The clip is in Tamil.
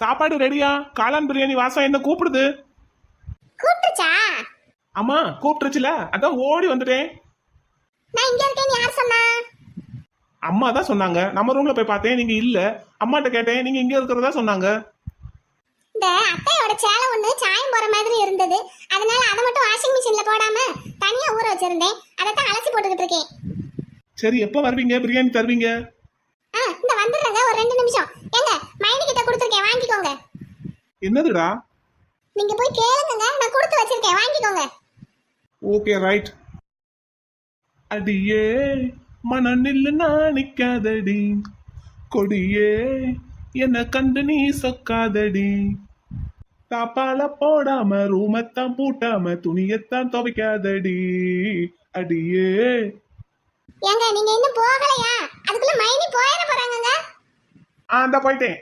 சாப்பாடு ரெடியா? காளான் பிரியாணி வாசம் என்ன கூப்பிடுது. கூப்பிட்டுச்சா? அம்மா கூப்பிட்டுருச்சுல, அதான் ஓடி வந்துட்டேன். நான் இங்க இருக்கேன், யார் சொன்னா? அம்மா தான் சொன்னாங்க. நம்ம ரூம்ல போய் பார்த்தேன், நீங்க இல்ல. அம்மாட்ட கேட்டேன், நீங்க இங்க இருக்கிறதா சொன்னாங்க. இந்த அத்தையோட சேலை ஒண்ணு சாயம் போற மாதிரி இருந்தது, அதனால அதை மட்டும் வாஷிங் மிஷின்ல போடாம தனியா ஊற வச்சிருந்தேன். அதை தான் அலசி போட்டுக்கிட்டு இருக்கேன். சரி, எப்ப வருவீங்க? பிரியாணி தருவீங்க? இந்த வந்துடுறேங்க, ஒரு 2 நிமிஷம். எங்க மைனி கிட்ட கொடுத்துருக்கேன், வாங்கிக்கோங்க. என்னதுடா? நீங்க போய் கேளுங்க, நான் கொடுத்து வச்சிருக்கேன், வாங்கிக்கோங்க. Okay right. அடியே மனநில்லு நிக்காதடி, கொடியே என்ன கண்டு நீ சொக்காதடி, தாப்பால போடாம ரூமத்தான் பூட்டாம துணியத்தான் துவைக்காதடி அடியே. ஏங்க நீங்க இன்னும் போகலையா? அதுக்குள்ள மைனி போயிட போறாங்கங்க. அந்த போயிட்டேன்.